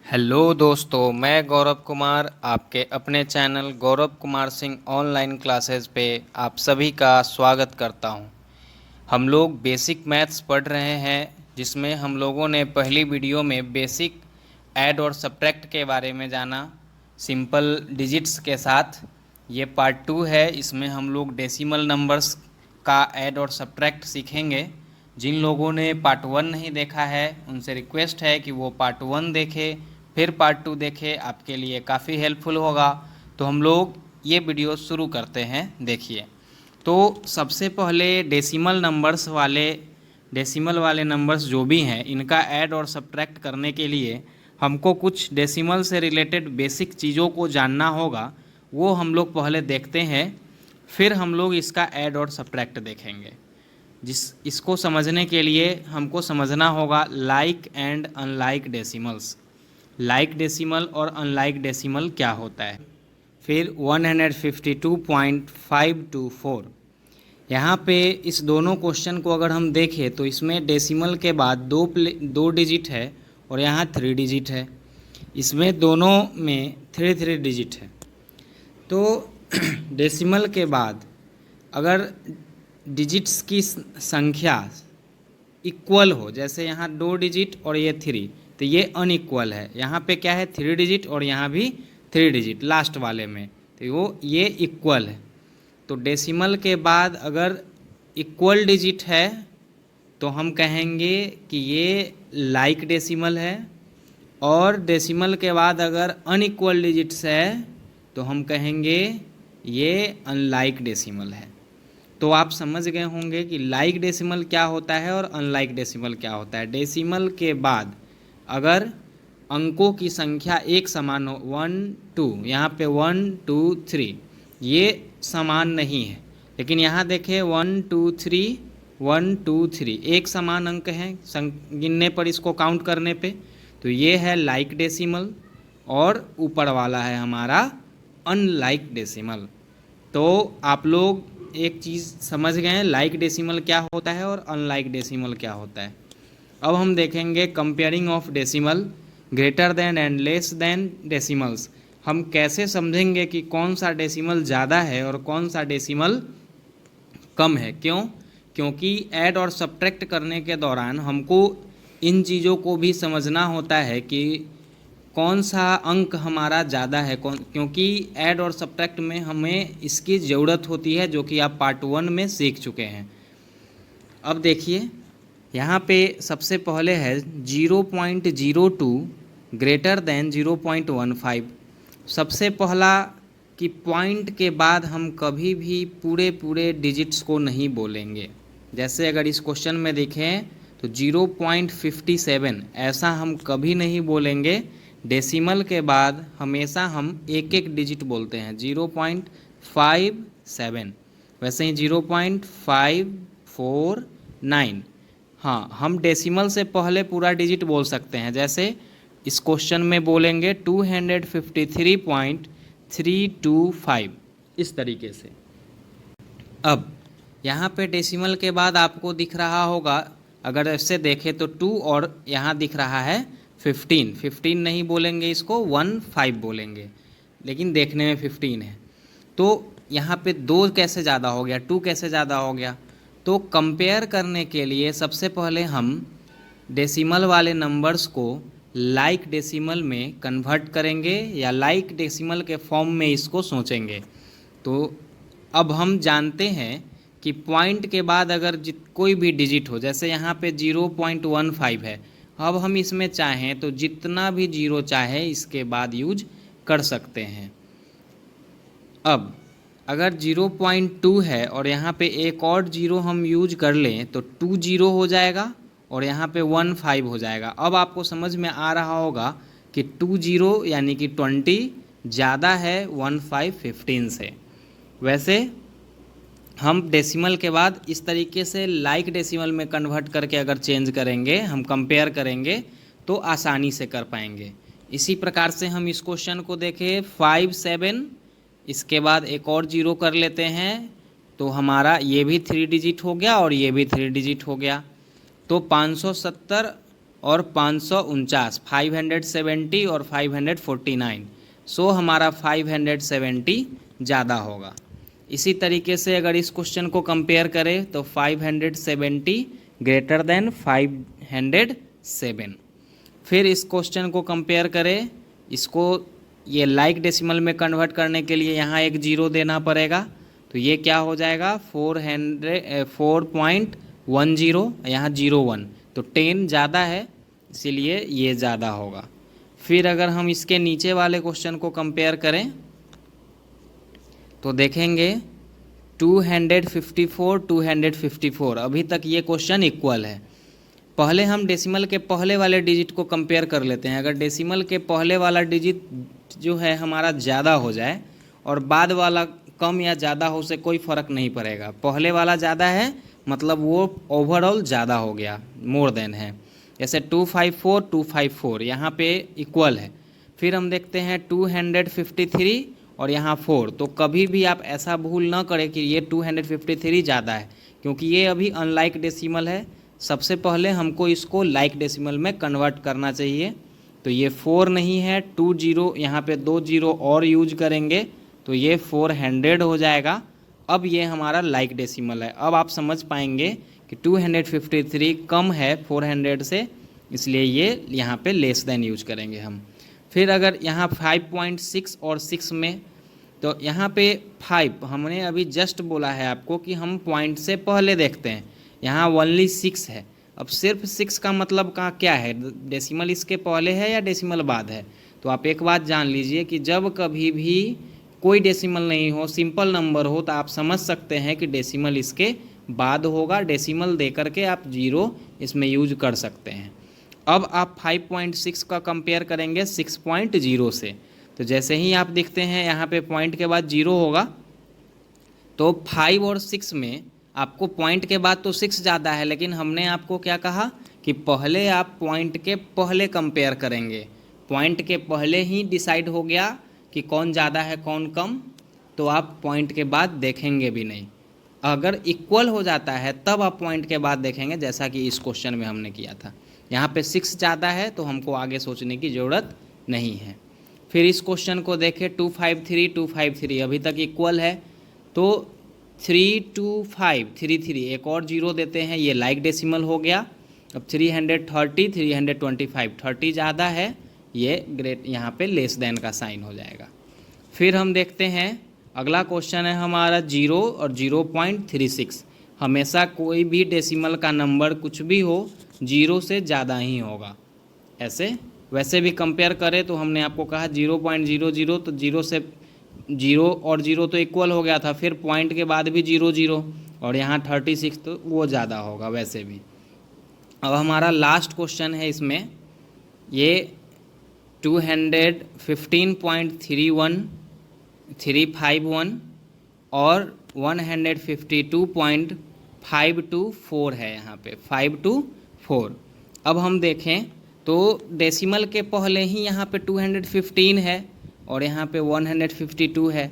Hello दोस्तों, मैं गौरव कुमार आपके अपने channel Gaurav Kumar Singh online classes पे आप सभी का स्वागत करता हूं। हम लोग बेसिक मैथ्स पढ़ रहे हैं, जिसमें हम लोगों ने पहली वीडियो में बेसिक ऐड और सब्ट्रैक्ट के बारे में जाना सिंपल डिजिट्स के साथ। ये पार्ट 2 है। इसमें हम लोग डेसिमल नंबर्स का ऐड और सब्ट्रैक्ट सीखेंगे। जिन लोगों ने पार्ट 1 नहीं देखा है उनसे रिक्वेस्ट है कि वो पार्ट 1 देखें, फिर पार्ट 2 देखें, आपके लिए काफ़ी हेल्पफुल होगा। तो हम लोग ये वीडियो शुरू करते हैं। देखिए, तो सबसे पहले डेसिमल वाले नंबर्स जो भी हैं, इनका ऐड और सब्ट्रैक्ट करने के लिए हमको कुछ डेसिमल से रिलेटेड बेसिक चीज़ों को जानना होगा। वो हम लोग पहले देखते हैं, फिर हम लोग इसका ऐड और सब्ट्रैक्ट देखेंगे। इसको समझने के लिए हमको समझना होगा like and unlike decimals. Like decimal और अनलाइक डेसिमल क्या होता है। फिर 152.524, यहाँ पे इस दोनों क्वेश्चन को अगर हम देखें तो इसमें डेसिमल के बाद दो डिजिट है और यहाँ 3 डिजिट है। इसमें दोनों में 3 डिजिट है। तो डेसिमल के बाद अगर डिजिट्स की संख्या इक्वल हो, जैसे यहाँ 2 डिजिट और ये 3, तो ये अनइक्वल है। यहाँ पे क्या है, 3 डिजिट और यहाँ भी 3 डिजिट लास्ट वाले में, तो ये इक्वल है। तो डेसिमल के बाद अगर इक्वल डिजिट है तो हम कहेंगे कि ये लाइक डेसिमल है, और डेसिमल के बाद अगर अनइक्वल डिजिट्स है तो हम कहेंगे ये अनलाइक डेसिमल है। तो आप समझ गए होंगे कि लाइक डेसिमल क्या होता है और अनलाइक डेसिमल क्या होता है। डेसिमल के बाद अगर अंकों की संख्या एक समान हो, 1 2, यहाँ पे 1 2 3, ये समान नहीं है। लेकिन यहाँ देखें 1 2 3 1 2 3 एक समान अंक हैं गिनने पर, इसको काउंट करने पे। तो ये है लाइक डेसिमल, और ऊपर वाला है हमारा अनलाइक डेसिमल। तो आप लोग एक चीज़ समझ गए हैं, लाइक डेसिमल क्या होता है और अनलाइक डेसिमल क्या होता है। अब हम देखेंगे comparing of decimal greater than and less than decimals. हम कैसे समझेंगे कि कौन सा डेसिमल ज़्यादा है और कौन सा डेसिमल कम है। क्योंकि ऐड और सब्ट्रैक्ट करने के दौरान हमको इन चीज़ों को भी समझना होता है कि कौन सा अंक हमारा ज़्यादा है, क्योंकि ऐड और सब्ट्रैक्ट में हमें इसकी ज़रूरत होती है, जो कि आप पार्ट 1 में सीख चुके हैं। अब देखिए, यहाँ पे सबसे पहले है 0.02 ग्रेटर देन 0.15। सबसे पहला कि पॉइंट के बाद हम कभी भी पूरे डिजिट्स को नहीं बोलेंगे। जैसे अगर इस क्वेश्चन में देखें तो 0.57, ऐसा हम कभी नहीं बोलेंगे। डेसिमल के बाद हमेशा हम एक डिजिट बोलते हैं, 0.57। वैसे ही 0.549। हाँ, हम डेसिमल से पहले पूरा डिजिट बोल सकते हैं। जैसे इस क्वेश्चन में बोलेंगे 253.325, इस तरीके से। अब यहाँ पे डेसिमल के बाद आपको दिख रहा होगा, अगर ऐसे देखें तो 2, और यहाँ दिख रहा है 15 नहीं बोलेंगे, इसको 15 बोलेंगे, लेकिन देखने में 15 है। तो यहाँ पे 2 कैसे ज़्यादा हो गया, 2 कैसे ज़्यादा हो गया। तो कंपेयर करने के लिए सबसे पहले हम डेसिमल वाले नंबर्स को लाइक डेसिमल में कन्वर्ट करेंगे, या लाइक डेसिमल के फॉर्म में इसको सोचेंगे। तो अब हम जानते हैं कि पॉइंट के बाद अगर कोई भी डिजिट हो, जैसे यहाँ पे 0.15 है, अब हम इसमें चाहें तो जितना भी जीरो चाहे इसके बाद यूज कर सकते हैं। अब अगर 0.2 है और यहाँ पे एक और जीरो हम यूज कर लें तो 2 जीरो हो जाएगा और यहाँ पे 15 हो जाएगा। अब आपको समझ में आ रहा होगा कि 2 जीरो यानी कि 20 ज़्यादा है 15 से। वैसे हम डेसिमल के बाद इस तरीके से लाइक डेसिमल में कन्वर्ट करके अगर चेंज करेंगे, हम कंपेयर करेंगे तो आसानी से कर पाएंगे। इसी प्रकार से हम इस क्वेश्चन को देखें 57, इसके बाद एक और जीरो कर लेते हैं तो हमारा ये भी 3 डिजिट हो गया और ये भी 3 डिजिट हो गया। तो 570 और 549, 570 और 549। सो हमारा 570 ज़्यादा होगा। इसी तरीके से अगर इस क्वेश्चन को कंपेयर करें तो 570 ग्रेटर देन 507। फिर इस क्वेश्चन को कंपेयर करें, इसको ये लाइक डेसिमल में कन्वर्ट करने के लिए यहाँ एक जीरो देना पड़ेगा, तो ये क्या हो जाएगा 4.10, यहाँ 01, तो 10 ज़्यादा है इसीलिए ये ज़्यादा होगा। फिर अगर हम इसके नीचे वाले क्वेश्चन को कंपेयर करें तो देखेंगे 254, 254, अभी तक ये क्वेश्चन इक्वल है। पहले हम डेसिमल के पहले वाले डिजिट को कंपेयर कर लेते हैं। अगर डेसिमल के पहले वाला डिजिट जो है हमारा ज़्यादा हो जाए और बाद वाला कम या ज़्यादा हो से कोई फ़र्क नहीं पड़ेगा, पहले वाला ज़्यादा है मतलब वो ओवरऑल ज़्यादा हो गया, मोर देन है। जैसे 254, 254 यहाँ पे इक्वल है। फिर हम देखते हैं 253 और यहाँ 4, तो कभी भी आप ऐसा भूल ना करें कि ये 253 ज़्यादा है, क्योंकि ये अभी अनलाइक डेसिमल है। सबसे पहले हमको इसको लाइक डेसिमल में कन्वर्ट करना चाहिए। तो ये 4 नहीं है, 2 जीरो, यहाँ पे 2 जीरो और यूज करेंगे तो ये 400 हो जाएगा। अब ये हमारा लाइक डेसिमल है। अब आप समझ पाएंगे कि 253 कम है 400 से, इसलिए ये यहाँ पे लेस देन यूज करेंगे हम। फिर अगर यहाँ 5.6 और 6 में, तो यहाँ पे 5 हमने अभी जस्ट बोला है आपको कि हम पॉइंट से पहले देखते हैं, यहाँ ओनली 6 है। अब सिर्फ 6 का मतलब का क्या है, डेसिमल इसके पहले है या डेसिमल बाद है। तो आप एक बात जान लीजिए कि जब कभी भी कोई डेसिमल नहीं हो, सिंपल नंबर हो, तो आप समझ सकते हैं कि डेसिमल इसके बाद होगा। डेसिमल दे करके आप जीरो इसमें यूज कर सकते हैं। अब आप 5.6 का कंपेयर करेंगे 6.0 से, तो जैसे ही आप देखते हैं यहाँ पे पॉइंट के बाद जीरो होगा, तो 5 और 6 में आपको पॉइंट के बाद तो 6 ज़्यादा है, लेकिन हमने आपको क्या कहा कि पहले आप पॉइंट के पहले कंपेयर करेंगे। पॉइंट के पहले ही डिसाइड हो गया कि कौन ज़्यादा है कौन कम, तो आप पॉइंट के बाद देखेंगे भी नहीं। अगर इक्वल हो जाता है तब आप पॉइंट के बाद देखेंगे, जैसा कि इस क्वेश्चन में हमने किया था। यहाँ पे 6 ज़्यादा है तो हमको आगे सोचने की ज़रूरत नहीं है। फिर इस क्वेश्चन को देखें 253, 253 अभी तक इक्वल है, तो 32533 एक और जीरो देते हैं, ये लाइक डेसिमल हो गया। अब 330, 325 30 ज़्यादा है, ये ग्रेट, यहाँ पे लेस देन का साइन हो जाएगा। फिर हम देखते हैं अगला क्वेश्चन है हमारा 0 और 0.36। हमेशा कोई भी डेसिमल का नंबर कुछ भी हो 0 से ज़्यादा ही होगा। ऐसे वैसे भी कंपेयर करें तो हमने आपको कहा 0.00, तो 0 से 0 और 0 तो इक्वल हो गया था, फिर पॉइंट के बाद भी 0 0 और यहाँ 36, तो वो ज़्यादा होगा वैसे भी। अब हमारा लास्ट क्वेश्चन है इसमें, ये 215.351 और 152.524 है, यहाँ पे 524। अब हम देखें तो डेसिमल के पहले ही यहाँ पे 215 है और यहाँ पे 152 है,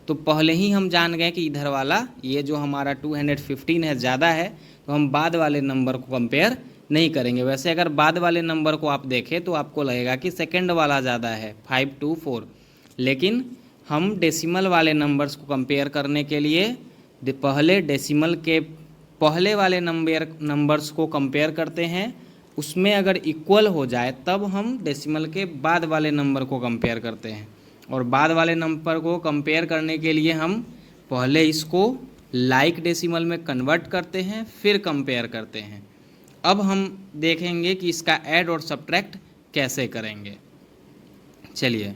तो पहले ही हम जान गए कि इधर वाला ये जो हमारा 215 है ज़्यादा है, तो हम बाद वाले नंबर को कंपेयर नहीं करेंगे। वैसे अगर बाद वाले नंबर को आप देखें तो आपको लगेगा कि सेकंड वाला ज़्यादा है 524, लेकिन हम डेसिमल वाले नंबर्स को कंपेयर करने के लिए पहले डेसिमल के पहले वाले नंबर्स को कंपेयर करते हैं, उसमें अगर इक्वल हो जाए तब हम डेसिमल के बाद वाले नंबर को कंपेयर करते हैं। और बाद वाले नंबर को कंपेयर करने के लिए हम पहले इसको लाइक डेसिमल में कन्वर्ट करते हैं, फिर कंपेयर करते हैं। अब हम देखेंगे कि इसका ऐड और सब्ट्रैक्ट कैसे करेंगे। चलिए,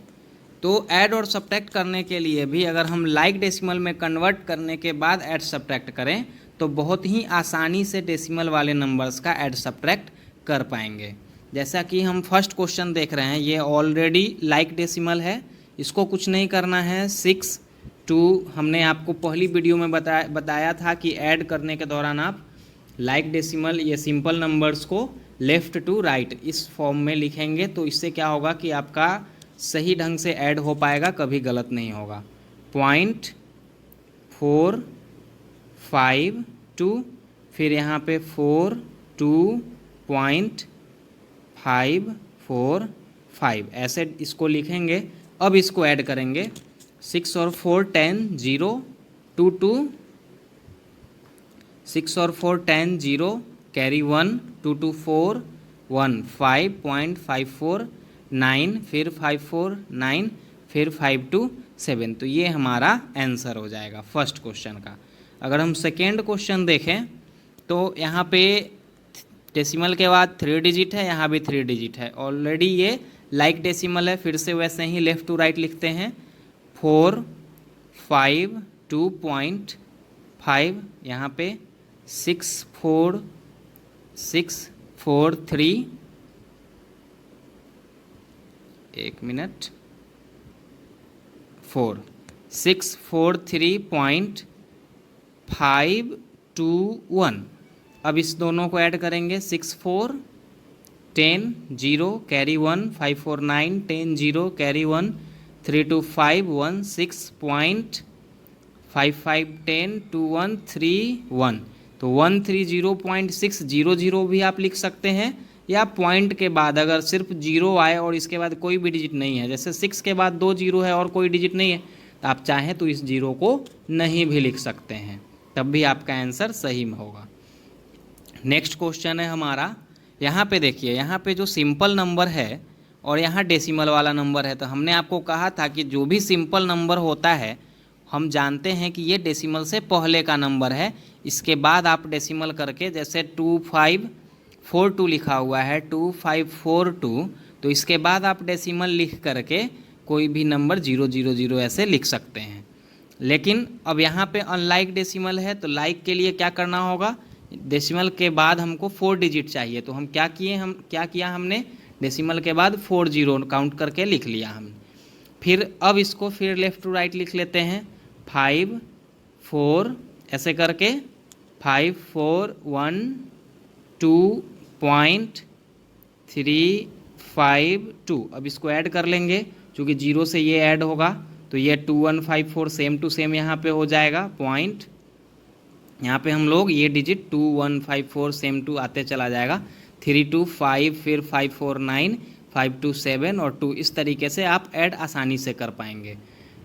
तो ऐड और सब्ट्रैक्ट करने के लिए भी अगर हम लाइक डेसिमल में कन्वर्ट करने के बाद ऐड सब्ट्रैक्ट करें तो बहुत ही आसानी से डेसिमल वाले नंबर्स का ऐड सब्ट्रैक्ट कर पाएंगे। जैसा कि हम फर्स्ट क्वेश्चन देख रहे हैं, ये ऑलरेडी लाइक डेसिमल है, इसको कुछ नहीं करना है। 6 2 हमने आपको पहली वीडियो में बताया था कि ऐड करने के दौरान आप लाइक डेसिमल ये सिंपल नंबर्स को लेफ़्ट टू राइट इस फॉर्म में लिखेंगे, तो इससे क्या होगा कि आपका सही ढंग से ऐड हो पाएगा, कभी गलत नहीं होगा। 0.452, फिर यहाँ पे 4 2.5 5 4 5 ऐसे इसको लिखेंगे। अब इसको ऐड करेंगे 6 और 4 10 0 2 2 6 और 4 10 0 कैरी 1 2 2 4 1 5.54 9 फिर 5 4 9 फिर 5 2 7। तो ये हमारा आंसर हो जाएगा फर्स्ट क्वेश्चन का। अगर हम सेकेंड क्वेश्चन देखें तो यहाँ पे डेसिमल के बाद 3 डिजिट है, यहाँ भी 3 डिजिट है। ऑलरेडी ये लाइक डेसिमल है, फिर से वैसे ही लेफ़्ट टू राइट लिखते हैं। 4 5 2.5 यहाँ पे 6 4 3 एक मिनट 4 6 4 3.521। अब इस दोनों को ऐड करेंगे 6 4 10 0 कैरी 1 5 4 9 10 0 कैरी 1 3 2 5 1 6.55 10 2 1 3 1। तो 130.600 भी आप लिख सकते हैं, या पॉइंट के बाद अगर सिर्फ जीरो आए और इसके बाद कोई भी डिजिट नहीं है, जैसे 6 के बाद 2 जीरो है और कोई डिजिट नहीं है, तो आप चाहें तो इस जीरो को नहीं भी लिख सकते हैं, तब भी आपका आंसर सही में होगा। नेक्स्ट क्वेश्चन है हमारा, यहाँ पे देखिए, यहाँ पे जो सिंपल नंबर है और यहाँ डेसिमल वाला नंबर है, तो हमने आपको कहा था कि जो भी सिंपल नंबर होता है हम जानते हैं कि ये डेसिमल से पहले का नंबर है। इसके बाद आप डेसिमल करके, जैसे 2542 लिखा हुआ है 2542, तो इसके बाद आप डेसिमल लिख करके कोई भी नंबर 000 ऐसे लिख सकते हैं। लेकिन अब यहाँ पे अनलाइक डेसिमल है, तो लाइक के लिए क्या करना होगा, डेसिमल के बाद हमको 4 डिजिट चाहिए। तो हम क्या किया हमने डेसिमल के बाद 4 जीरो काउंट करके लिख लिया हमने। फिर अब इसको फिर लेफ़्ट टू राइट लिख लेते हैं 5 4 ऐसे करके 5 4 1 2.352। अब इसको ऐड कर लेंगे, क्योंकि जीरो से ये ऐड होगा तो ये 2154 सेम टू सेम यहाँ पे हो जाएगा पॉइंट। यहाँ पे हम लोग ये डिजिट 2154 सेम टू आते चला जाएगा, 325 फिर 549 527 और 2, इस तरीके से आप ऐड आसानी से कर पाएंगे।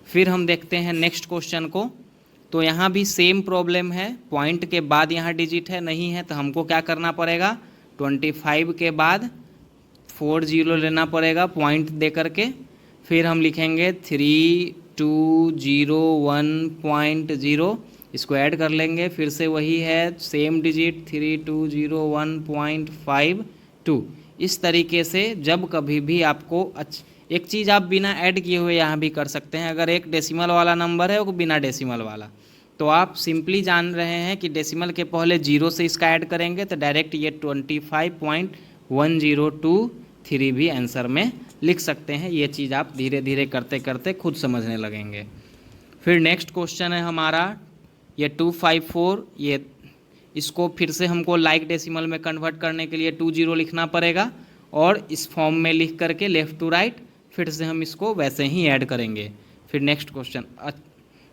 फिर हम देखते हैं नेक्स्ट क्वेश्चन को। तो यहाँ भी सेम प्रॉब्लम है, पॉइंट के बाद यहाँ डिजिट है नहीं है, तो हमको क्या करना पड़ेगा, 25 के बाद 4 जीरो लेना पड़ेगा पॉइंट दे करके। फिर हम लिखेंगे 3201.0, इसको ऐड कर लेंगे, फिर से वही है सेम डिजिट 3201.52। इस तरीके से जब कभी भी आपको एक चीज़ आप बिना ऐड किए हुए यहाँ भी कर सकते हैं। अगर एक डेसिमल वाला नंबर है और बिना डेसिमल वाला, तो आप सिंपली जान रहे हैं कि डेसिमल के पहले जीरो से इसका ऐड करेंगे तो डायरेक्ट ये 25.1023 भी आंसर में लिख सकते हैं। ये चीज़ आप धीरे धीरे करते करते खुद समझने लगेंगे। फिर नेक्स्ट क्वेश्चन है हमारा, ये 254, ये इसको फिर से हमको लाइक डेसिमल में कन्वर्ट करने के लिए 20 लिखना पड़ेगा, और इस फॉर्म में लिख करके लेफ़्ट टू राइट फिर से हम इसको वैसे ही ऐड करेंगे। फिर नेक्स्ट क्वेश्चन,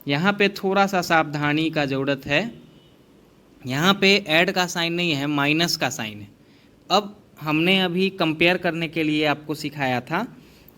यहाँ पे थोड़ा सा सावधानी का ज़रूरत है, यहाँ पे ऐड का साइन नहीं है, माइनस का साइन है। अब हमने अभी कंपेयर करने के लिए आपको सिखाया था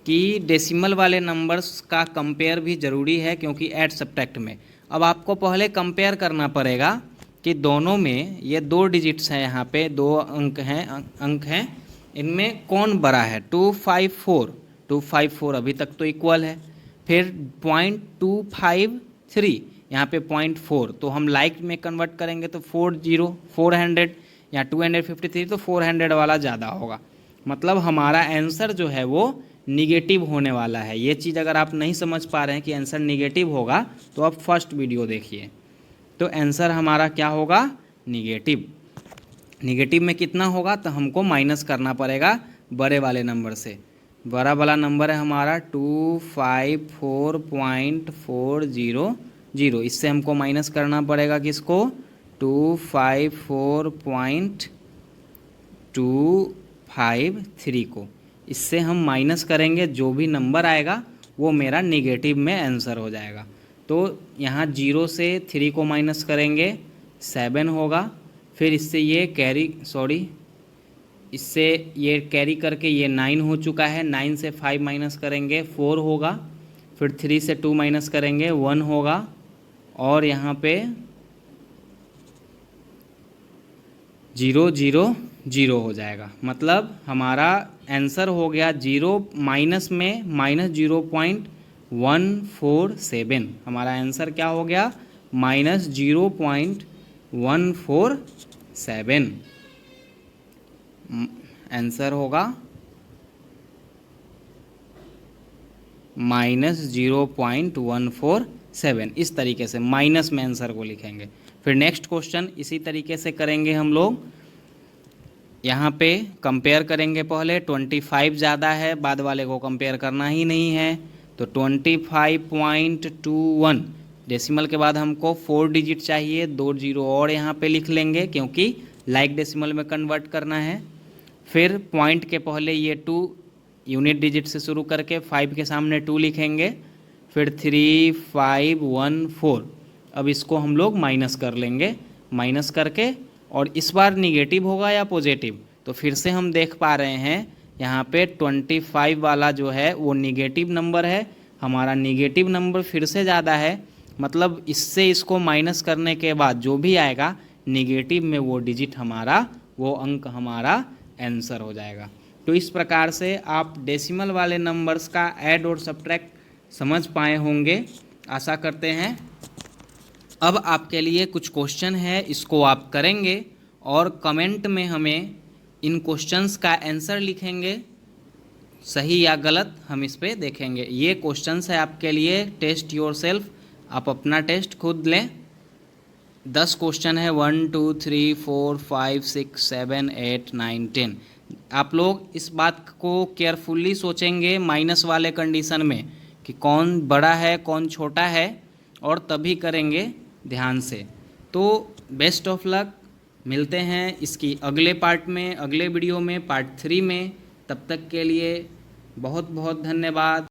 कि डेसिमल वाले नंबर्स का कंपेयर भी ज़रूरी है, क्योंकि ऐड सब्ट्रैक्ट में। अब आपको पहले कंपेयर करना पड़ेगा कि दोनों में ये 2 डिजिट्स हैं, यहाँ पे 2 अंक हैं, इनमें कौन बड़ा है। 254 अभी तक तो इक्वल है, फिर 0.253 यहाँ पे 0.4, तो हम लाइक में कन्वर्ट करेंगे तो 400 या 253, तो 400 वाला ज़्यादा होगा। मतलब हमारा आंसर जो है वो निगेटिव होने वाला है। ये चीज़ अगर आप नहीं समझ पा रहे हैं कि आंसर निगेटिव होगा, तो आप फर्स्ट वीडियो देखिए। तो आंसर हमारा क्या होगा, निगेटिव। निगेटिव में कितना होगा, तो हमको माइनस करना पड़ेगा बड़े वाले नंबर से। बड़ा वाला नंबर है हमारा 254.400, इससे हमको माइनस करना पड़ेगा किसको, 254.253 को। इससे हम माइनस करेंगे, जो भी नंबर आएगा वो मेरा निगेटिव में आंसर हो जाएगा। तो यहाँ 0 से 3 को माइनस करेंगे 7 होगा, फिर इससे ये इससे ये कैरी करके ये 9 हो चुका है। 9 से 5 माइनस करेंगे 4 होगा, फिर 3 से 2 माइनस करेंगे 1 होगा, और यहाँ पे 0 0 0 हो जाएगा। मतलब हमारा आंसर हो गया 0 माइनस में -0.147। हमारा आंसर क्या हो गया? -0.147। आंसर होगा -0.147। इस तरीके से माइनस में आंसर को लिखेंगे। फिर नेक्स्ट क्वेश्चन इसी तरीके से करेंगे हम लोग। यहाँ पे कंपेयर करेंगे। पहले 25 ज़्यादा है, बाद वाले को कंपेयर करना ही नहीं है, तो 25.21 डेसिमल के बाद हमको 4 डिजिट चाहिए, 2 जीरो और यहाँ पे लिख लेंगे क्योंकि लाइक डेसिमल में कन्वर्ट करना है। फिर पॉइंट के पहले ये 2 यूनिट डिजिट से शुरू करके 5 के सामने 2 लिखेंगे, फिर 3 5 1 4। अब इसको हम लोग माइनस कर लेंगे, माइनस करके, और इस बार निगेटिव होगा या पॉजिटिव, तो फिर से हम देख पा रहे हैं यहाँ पे 25 वाला जो है वो निगेटिव नंबर है। हमारा निगेटिव नंबर फिर से ज़्यादा है, मतलब इससे इसको माइनस करने के बाद जो भी आएगा निगेटिव में वो डिजिट हमारा, वो अंक हमारा आंसर हो जाएगा। तो इस प्रकार से आप डेसिमल वाले नंबर्स का ऐड और सब्ट्रैक्ट समझ पाए होंगे, आशा करते हैं। अब आपके लिए कुछ क्वेश्चन है, इसको आप करेंगे और कमेंट में हमें इन क्वेश्चंस का आंसर लिखेंगे, सही या गलत हम इस पे देखेंगे। ये क्वेश्चंस है आपके लिए, टेस्ट योरसेल्फ, आप अपना टेस्ट खुद लें। 10 क्वेश्चन है, 1 2 3 4 5 6 7 8 9 10। आप लोग इस बात को केयरफुली सोचेंगे माइनस वाले कंडीशन में कि कौन बड़ा है कौन छोटा है, और तभी करेंगे ध्यान से। तो बेस्ट ऑफ लक, मिलते हैं इसकी अगले पार्ट में, अगले वीडियो में, पार्ट 3 में। तब तक के लिए बहुत बहुत धन्यवाद।